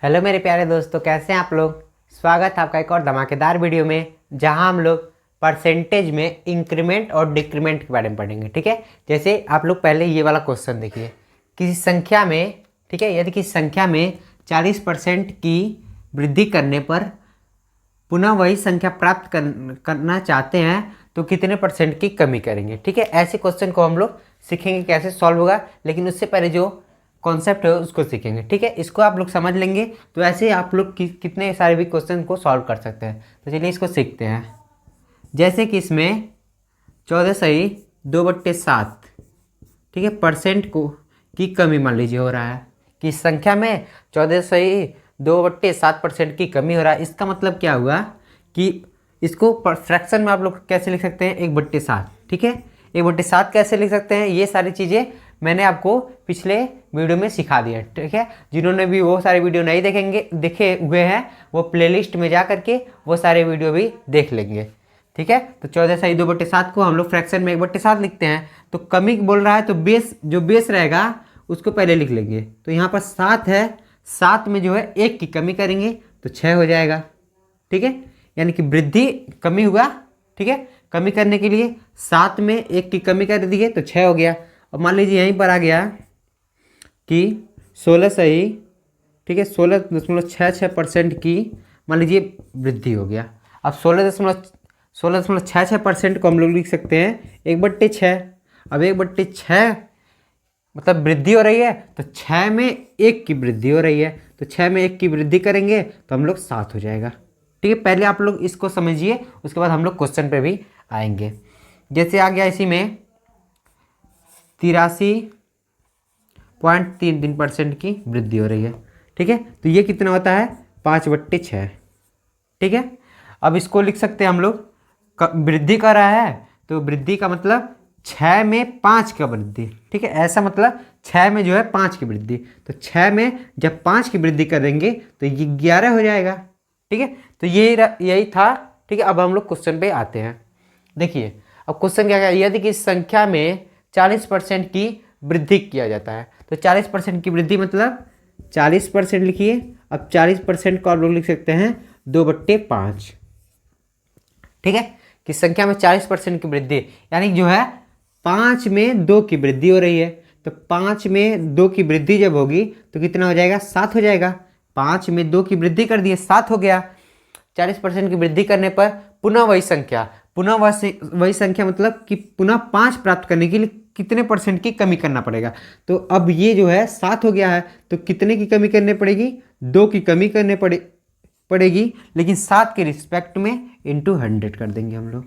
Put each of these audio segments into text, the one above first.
Hello मेरे प्यारे दोस्तों, कैसे हैं आप लोग। स्वागत है आपका एक और धमाकेदार वीडियो में, जहां हम लोग परसेंटेज में इंक्रीमेंट और डिक्रीमेंट के बारे में पढ़ेंगे। ठीक है, जैसे आप लोग पहले ये वाला क्वेश्चन देखिए, किसी संख्या में, ठीक है, यदि किसी संख्या में 40% की वृद्धि करने पर पुनः वही संख्या प्राप्त करना चाहते हैं तो कितने परसेंट की कमी करेंगे। ठीक है, ऐसे क्वेश्चन को हम लोग सीखेंगे कैसे सॉल्व होगा, लेकिन उससे पहले जो कॉन्सेप्ट है उसको सीखेंगे। ठीक है, इसको आप लोग समझ लेंगे तो ऐसे आप लोग कितने सारे भी क्वेश्चन को सॉल्व कर सकते हैं। तो चलिए इसको सीखते हैं। जैसे कि इसमें 14/2/7, ठीक है, परसेंट को की कमी मान लीजिए हो रहा है कि संख्या में 14/2/7% की कमी हो रहा है। इसका मतलब क्या हुआ कि इसको फ्रैक्शन में आप लोग कैसे लिख सकते हैं, 1/7। ठीक है, 1/7 कैसे लिख सकते हैं, ये सारी चीज़ें मैंने आपको पिछले वीडियो में सिखा दिया। ठीक है, जिन्होंने भी वो सारे वीडियो नहीं देखे हुए हैं वो प्लेलिस्ट में जा करके वो सारे वीडियो भी देख लेंगे। ठीक है, तो 14/2/7 को हम लोग फ्रैक्शन में 1/7 लिखते हैं। तो कमी बोल रहा है तो जो बेस रहेगा उसको पहले लिख लेंगे। तो यहाँ पर 7 है, 7 में जो है 1 की कमी करेंगे तो 6 हो जाएगा। ठीक है, यानी कि वृद्धि कमी हुआ। ठीक है, कमी करने के लिए 7 में 1 की कमी कर दिए तो 6 हो गया। अब मान लीजिए यहीं पर आ गया कि 16 सही, ठीक है, 16.66% की मान लीजिए वृद्धि हो गया। अब 16.66% को हम लोग लिख सकते हैं 1/6। अब 1/6 मतलब वृद्धि हो रही है तो 6 में 1 की वृद्धि हो रही है, तो 6 में 1 की वृद्धि करेंगे तो हम लोग 7 हो जाएगा। ठीक है, पहले आप लोग इसको समझिए, उसके बाद हम लोग क्वेश्चन पे भी आएंगे। जैसे आ गया इसी में 83.33% की वृद्धि हो रही है। ठीक है, तो ये कितना होता है, 5/6। ठीक है, अब इसको लिख सकते हैं हम लोग, वृद्धि कर रहा है तो वृद्धि का मतलब 6 में 5 का वृद्धि। ठीक है, ऐसा मतलब 6 में जो है 5 की वृद्धि, तो 6 में जब 5 की वृद्धि करेंगे तो ये 11 हो जाएगा। ठीक है, तो यही था। ठीक है, अब हम लोग क्वेश्चन पे आते हैं। देखिए अब क्वेश्चन क्या है, यदि किसी संख्या में 40% की वृद्धि किया जाता है तो 40% की वृद्धि मतलब 40% लिखिए। अब 40% को आप लोग लिख सकते हैं 2/5। ठीक है, कि संख्या में 40% की वृद्धि यानी जो है 5 में 2 की वृद्धि हो रही है, तो 5 में 2 की वृद्धि जब होगी तो कितना हो जाएगा, 7 हो जाएगा। 5 में 2 की वृद्धि कर दिए, 7 हो गया। 40% की वृद्धि करने पर पुनः वही संख्या मतलब कि पुनः 5 प्राप्त करने के लिए कितने परसेंट की कमी करना पड़ेगा। तो अब ये जो है 7 हो गया है तो कितने की कमी करनी पड़ेगी, 2 की कमी करने पड़ेगी, लेकिन 7 के रिस्पेक्ट में इंटू 100 कर देंगे हम लोग।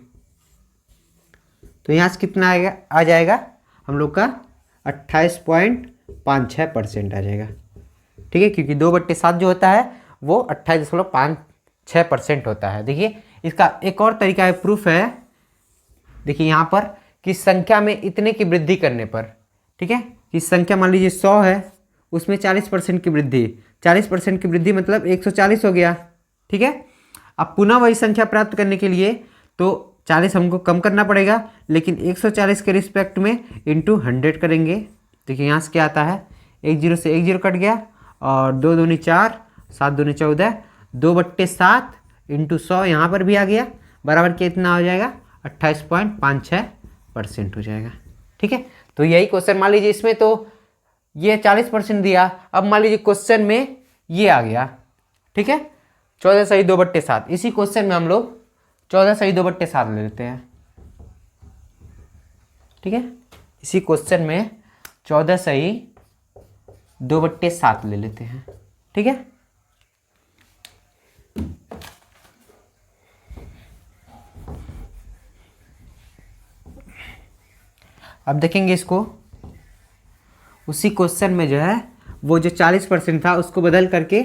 तो यहाँ से कितना आ जाएगा हम लोग का 28.56% आ जाएगा। ठीक है, क्योंकि 2/7 जो होता है वो 28.56% होता है। देखिए इसका एक और तरीका है, प्रूफ है। देखिए यहाँ पर कि संख्या में इतने की वृद्धि करने पर, ठीक है, कि संख्या मान लीजिए 100 है, उसमें 40% की वृद्धि, 40% की वृद्धि मतलब 140 हो गया। ठीक है, अब पुनः वही संख्या प्राप्त करने के लिए तो 40 हमको कम करना पड़ेगा, लेकिन 140 के रिस्पेक्ट में इंटू 100 करेंगे। देखिए यहाँ से क्या आता है, 1 0 से 1 0 कट गया और 2 दूनी 4, 7 दूनी 14, 2/7 इंटू 100 यहाँ पर भी आ गया, बराबर कितना हो जाएगा, 28.56% हो जाएगा। ठीक है, तो यही क्वेश्चन मान लीजिए इसमें तो ये 40% दिया, अब मान लीजिए क्वेश्चन में ये आ गया। ठीक है, 14/2/7, इसी क्वेश्चन में हम लोग 14/2/7 ले लेते हैं। ठीक है, इसी क्वेश्चन में 14/2/7 ले लेते हैं। ठीक है, अब देखेंगे इसको, उसी क्वेश्चन में जो है वो जो 40% था उसको बदल करके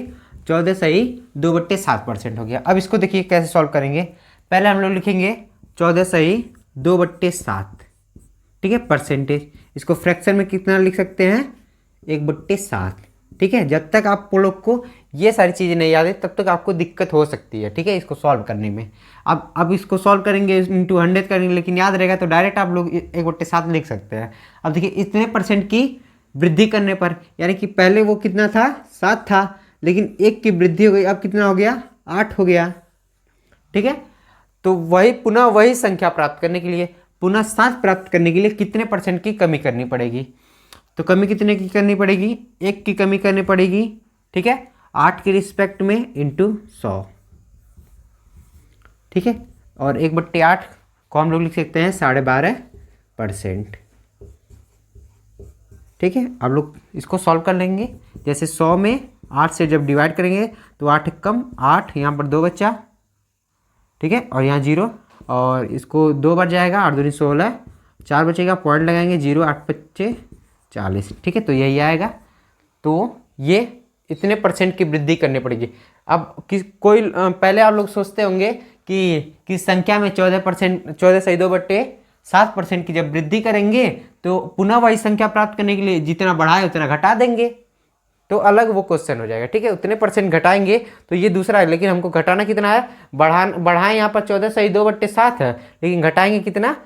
14/2/7% हो गया। अब इसको देखिए कैसे सॉल्व करेंगे। पहले हम लोग लिखेंगे 14/2/7, ठीक है, परसेंटेज। इसको फ्रैक्शन में कितना लिख सकते हैं, 1/7। ठीक है, जब तक आप लोग को ये सारी चीज़ें नहीं याद है तब तक आपको दिक्कत हो सकती है। ठीक है, इसको सॉल्व करने में। अब इसको सॉल्व करेंगे, इंटू 100 करेंगे, लेकिन याद रहेगा तो डायरेक्ट आप लोग 1/7 लिख सकते हैं। अब देखिए इतने परसेंट की वृद्धि करने पर, यानी कि पहले वो कितना था, 7 था, लेकिन 1 की वृद्धि हो गई, अब कितना हो गया, 8 हो गया। ठीक है, तो वही पुनः वही संख्या प्राप्त करने के लिए, पुनः 7 प्राप्त करने के लिए कितने % की कमी करनी पड़ेगी? तो कमी कितने की करनी पड़ेगी, 1 की कमी करनी पड़ेगी। ठीक है, 8 के रिस्पेक्ट में इंटू 100। ठीक है, और 1/8 को हम लोग लिख सकते हैं 12.5%। ठीक है, आप लोग इसको सॉल्व कर लेंगे। जैसे 100 में 8 से जब डिवाइड करेंगे तो 8 कम 8, यहाँ पर 2 बचा। ठीक है, और यहाँ 0, और इसको 2 बार जाएगा, 8 दूनी 16, 4 बचेगा, पॉइंट लगाएंगे, 0 8 25 40। ठीक है, तो यही आएगा। तो ये इतने % की वृद्धि करनी पड़ेगी। अब कोई पहले आप लोग सोचते होंगे कि संख्या में 14%, 14.2/7% की जब वृद्धि करेंगे तो पुनः वही संख्या प्राप्त करने के लिए जितना बढ़ाए उतना घटा देंगे, तो अलग वो क्वेश्चन हो जाएगा। ठीक है, उतने % घटाएंगे तो ये दूसरा है, लेकिन हमको घटाना कितना है, बढ़ाएं यहाँ पर 14.2/7 है, लेकिन घटाएंगे कितना,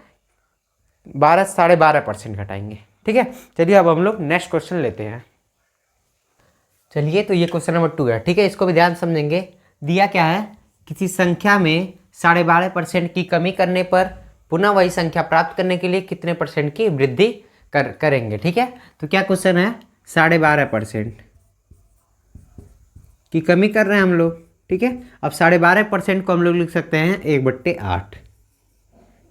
12.5% घटाएंगे। ठीक है, चलिए अब हम लोग नेक्स्ट क्वेश्चन लेते हैं। चलिए, तो ये क्वेश्चन नंबर 2 है। ठीक है, इसको भी ध्यान समझेंगे। दिया क्या है, किसी संख्या में 12.5% की कमी करने पर पुनः वही संख्या प्राप्त करने के लिए कितने % की वृद्धि करेंगे। ठीक है, तो क्या क्वेश्चन है, 12.5% की कमी कर रहे हैं हम लोग। ठीक है, अब 12.5% को हम लोग लिख सकते हैं 1/8।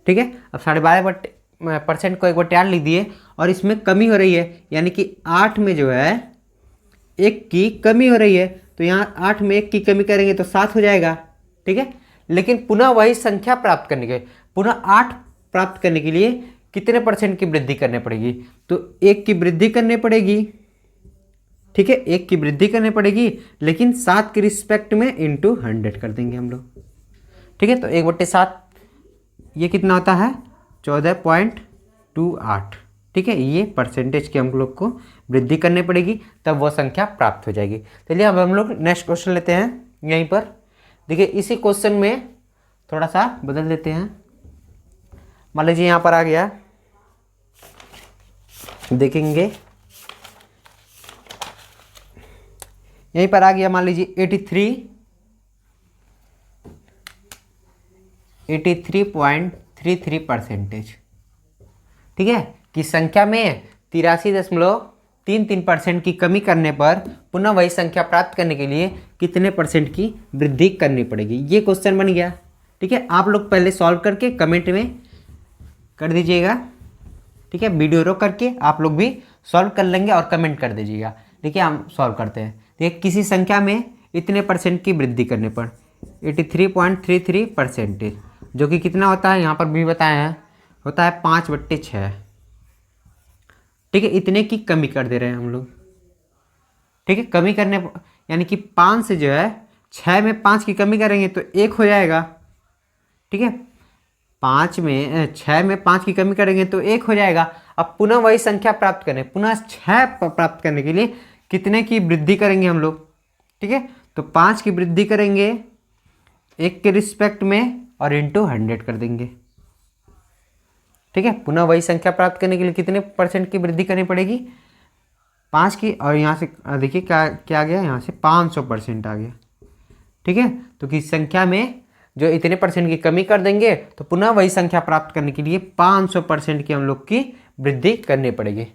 ठीक है, अब 12.5% को 1/8 लिख दिए, और इसमें कमी हो रही है, यानी कि 8 में जो है 1 की कमी हो रही है, तो यहाँ 8 में 1 की कमी करेंगे तो 7 हो जाएगा। ठीक है, लेकिन पुनः वही संख्या प्राप्त करने के, पुनः 8 प्राप्त करने के लिए कितने % की वृद्धि करनी पड़ेगी, तो 1 की वृद्धि करनी पड़ेगी। ठीक है, 1 की वृद्धि करनी पड़ेगी, लेकिन 7 के रिस्पेक्ट में इंटू 100 कर देंगे हम लोग। ठीक है, तो 1/7 ये कितना होता है, 14.28। ठीक है, ये % की हम लोग को वृद्धि करनी पड़ेगी, तब वह संख्या प्राप्त हो जाएगी। चलिए अब हम लोग नेक्स्ट क्वेश्चन लेते हैं। यहीं पर देखिए, इसी क्वेश्चन में थोड़ा सा बदल देते हैं। मान लीजिए यहाँ पर आ गया, देखेंगे यहीं पर आ गया, मान लीजिए 83.33%। ठीक है, कि संख्या में 83.33% की कमी करने पर पुनः वही संख्या प्राप्त करने के लिए कितने % की वृद्धि करनी पड़ेगी, ये क्वेश्चन बन गया। ठीक है, आप लोग पहले सॉल्व करके कमेंट में कर दीजिएगा। ठीक है, वीडियो रोक करके आप लोग भी सॉल्व कर लेंगे और कमेंट कर दीजिएगा। देखिए, हम सॉल्व करते हैं। देखिए, किसी संख्या में इतने % की वृद्धि करने पर 83.33%, जो कि कितना होता है, यहाँ पर भी बताया है, होता है 5/6। ठीक है, इतने की कमी कर दे रहे हैं हम लोग। ठीक है, कमी करने यानी कि 5 से जो है 6 में 5 की कमी करेंगे तो 1 हो जाएगा। ठीक है, 6 में 5 की कमी करेंगे तो 1 हो जाएगा। अब पुनः वही संख्या प्राप्त करने, पुनः 6 प्राप्त करने के लिए कितने की वृद्धि करेंगे हम लोग। ठीक है, तो 5 की वृद्धि करेंगे 1 के रिस्पेक्ट में और इंटू 100 कर देंगे। ठीक है, पुनः वही संख्या प्राप्त करने के लिए कितने % की वृद्धि करनी पड़ेगी, 5 की, और यहाँ से देखिए क्या क्या आ गया, यहाँ से 500% आ गया। ठीक है, तो किस संख्या में जो इतने % की कमी कर देंगे तो पुनः वही संख्या प्राप्त करने के लिए 500% की हम लोग की वृद्धि करनी पड़ेगी।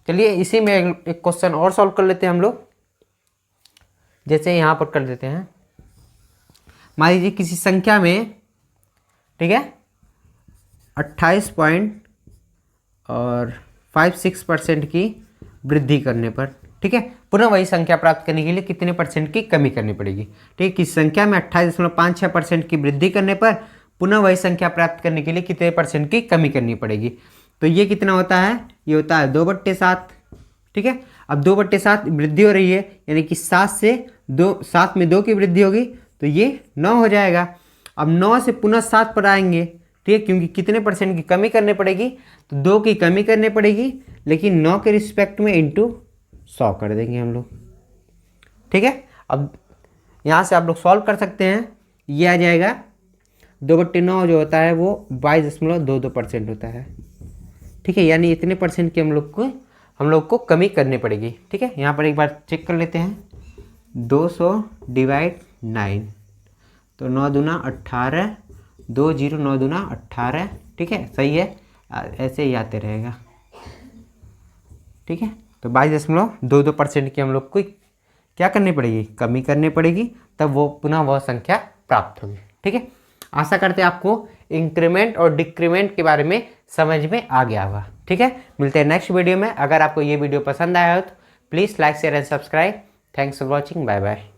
चलिए, इसी में एक क्वेश्चन और सॉल्व कर लेते हैं हम लोग। जैसे यहाँ पर कर देते हैं, मान लीजिए किसी संख्या में, ठीक है, 28.56% की वृद्धि करने पर, ठीक है, पुनः वही संख्या प्राप्त करने के लिए कितने % की कमी करनी पड़ेगी। ठीक है, किस संख्या में 28.56% की वृद्धि करने पर पुनः वही संख्या प्राप्त करने के लिए कितने % की कमी करनी पड़ेगी। तो ये कितना होता है, ये होता है 2/7। ठीक है, अब 2/7 वृद्धि हो रही है, यानी कि 7 में 2 की वृद्धि होगी तो ये 9 हो जाएगा। अब 9 से पुनः 7 पर आएंगे, ठीक है, क्योंकि कितने % की कमी करनी पड़ेगी, तो 2 की कमी करनी पड़ेगी, लेकिन 9 के रिस्पेक्ट में इंटू 100 कर देंगे हम लोग। ठीक है, अब यहाँ से आप लोग सॉल्व कर सकते हैं। ये आ जाएगा 2/9 जो होता है वो 22.22% होता है। ठीक है, यानी इतने % की हम लोग को कमी करनी पड़ेगी। ठीक है, यहाँ पर एक बार चेक कर लेते हैं। 200 डिवाइड 9, तो 9 दूना 18, 2 0 9 दूना 18, ठीक है, सही है, ऐसे ही आते रहेगा, ठीक है। तो 22.22% की हम लोग को क्या करनी पड़ेगी, कमी करनी पड़ेगी, तब वो पुनः वह संख्या प्राप्त होगी, ठीक है। आशा करते हैं आपको इंक्रीमेंट और डिक्रीमेंट के बारे में समझ में आ गया होगा, ठीक है। मिलते हैं नेक्स्ट वीडियो में। अगर आपको ये वीडियो पसंद आया हो तो please like share and subscribe. Thanks for watching, bye bye.